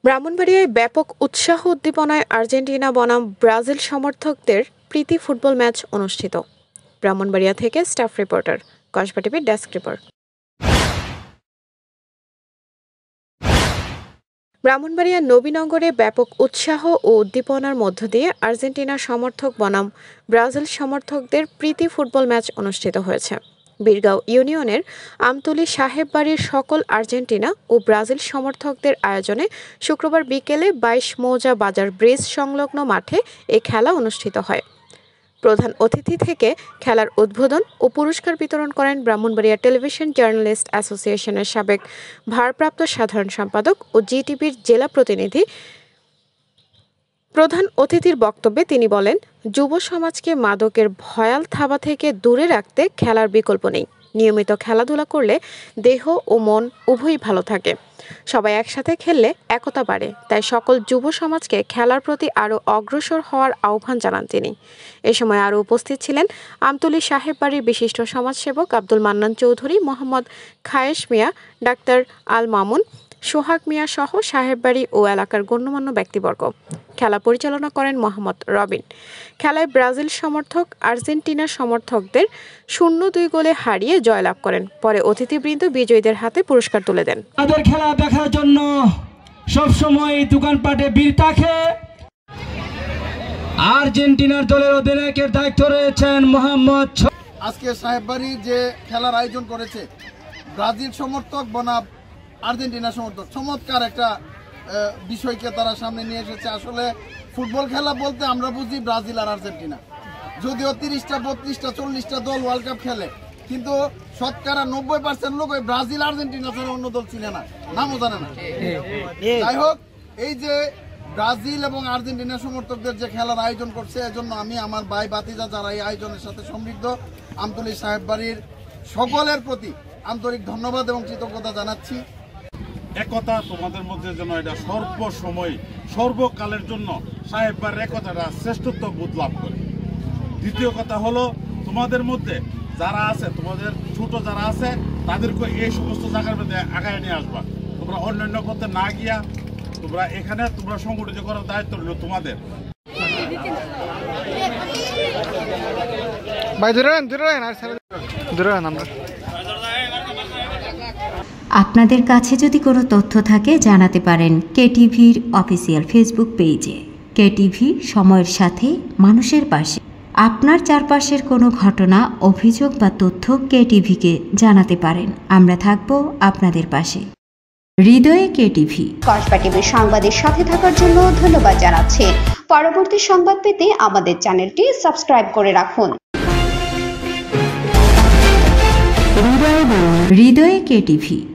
ব্রাহ্মণবাড়িয়ায় ব্যাপক উৎসাহ উদ্দীপনায় আর্জেন্টিনা বনাম ব্রাজিল সমর্থকদের প্রীতি ফুটবল ম্যাচ অনুষ্ঠিত। ব্রাহ্মণবাড়িয়া থেকে স্টাফ রিপোর্টার, কসবা টিভির ডেস্ক রিপোর্ট। ব্রাহ্মণবাড়িয়া নবীনগরে ব্যাপক উৎসাহ ও উদ্দীপনার মধ্য দিয়ে আর্জেন্টিনা সমর্থক বনাম ব্রাজিল সমর্থকদের প্রীতি ফুটবল ম্যাচ অনুষ্ঠিত হয়েছে। বীরগাঁও ইউনিয়নের আমতলী সাহেব বাড়ির সকল আর্জেন্টিনা ও ব্রাজিল সমর্থকদের আয়োজনে শুক্রবার বিকেলে ২২ মৌজা বাজার ব্রিজ সংলগ্ন মাঠে এ খেলা অনুষ্ঠিত হয়। প্রধান অতিথি থেকে খেলার উদ্বোধন ও পুরস্কার বিতরণ করেন ব্রাহ্মণবাড়িয়া টেলিভিশন জার্নালিস্ট অ্যাসোসিয়েশনের সাবেক ভারপ্রাপ্ত সাধারণ সম্পাদক ও জিটিভির জেলা প্রতিনিধি। প্রধান অতিথির বক্তব্যে তিনি বলেন, যুব সমাজকে মাদকের ভয়াল থাবা থেকে দূরে রাখতে খেলার বিকল্প নেই। নিয়মিত খেলাধুলা করলে দেহ ও মন উভয়ই ভালো থাকে। সবাই একসাথে খেললে একতা বাড়ে। তাই সকল যুব সমাজকে খেলার প্রতি আরও অগ্রসর হওয়ার আহ্বান জানান তিনি। এ সময় আরও উপস্থিত ছিলেন আমতলী সাহেব বাড়ির বিশিষ্ট সমাজসেবক আব্দুল মান্নান চৌধুরী, মোহাম্মদ খায়েশ মিয়া, ডাক্তার আল মামুন, সোহাগ মিয়া সহ সাহেববাড়ি ও এলাকার গণ্যমান্য ব্যক্তিবর্গ। খেলা পরিচালনা করেন মোহাম্মদ রবিন। খেলায় ব্রাজিল সমর্থক আর্জেন্টিনা সমর্থকদের ০-২ গোলে হারিয়ে জয়লাভ করেন। পরে অতিথিবৃন্দ বিজয়ীদের হাতে পুরস্কার তুলে দেন। আমাদের খেলা দেখার জন্য সবসময় দোকানপাটে ভিড় থাকে। আর্জেন্টিনার দলের অধিনায়কের দায়িত্ব রয়েছেন মোহাম্মদ। আজকে সাহেববাড়ি যে খেলার আয়োজন করেছে, ব্রাজিল সমর্থক বনাম আর্জেন্টিনা সমর্থক, চমৎকার একটা বিষয়কে তারা সামনে নিয়ে এসেছে। আসলে ফুটবল খেলা বলতে আমরা বুঝি ব্রাজিল আর আর্জেন্টিনা, যদিও ৩০টা ৩২টা ৪০টা দল ওয়ার্ল্ড কাপ খেলে, কিন্তু শতকরা ৯০% লোক ওই ব্রাজিল আর্জেন্টিনা ছাড়া অন্য দল চিনে না, নামও জানে না। যাই হোক, এই যে ব্রাজিল এবং আর্জেন্টিনা সমর্থকদের যে খেলার আয়োজন করছে, এজন্য আমি আমার ভাই ভাতিজা যারা এই আয়োজনের সাথে সমৃদ্ধ আমতলী সাহেব বাড়ির সকলের প্রতি আন্তরিক ধন্যবাদ এবং কৃতজ্ঞতা জানাচ্ছি। একতা তোমাদের মধ্যে যেন এটা সর্বসময় সর্বকালের জন্য সাহেব বাড়ির একতাটা শ্রেষ্ঠত্ব বোধ লাভ করে। দ্বিতীয় কথা হলো, তোমাদের মধ্যে যারা আছে, তোমাদের ছোট যারা আছে, তাদেরকে এই সমস্ত জায়গার মধ্যে আগায় নিয়ে আসবা। তোমরা অন্যান্য পথে না গিয়া তোমরা এখানে তোমরা সংগঠিত করার দায়িত্ব রইল তোমাদের। আপনাদের কাছে যদি কোনো তথ্য থাকে জানাতে পারেন কেটিভির অফিসিয়াল ফেসবুক পেজে। কেটিভি, সময়ের সাথে মানুষের পাশে। আপনার চারপাশের কোনো ঘটনা, অভিযোগ বা তথ্য কেটিভিকে জানাতে পারেন। আমরা থাকব আপনাদের পাশে। হৃদয়ে কেটিভি। কসবা টিভির সংবাদের সাথে থাকার জন্য ধন্যবাদ জানাচ্ছি। পরবর্তী সংবাদ পেতে আমাদের চ্যানেলটি সাবস্ক্রাইব করে রাখুন। হৃদয়ে কেটিভি।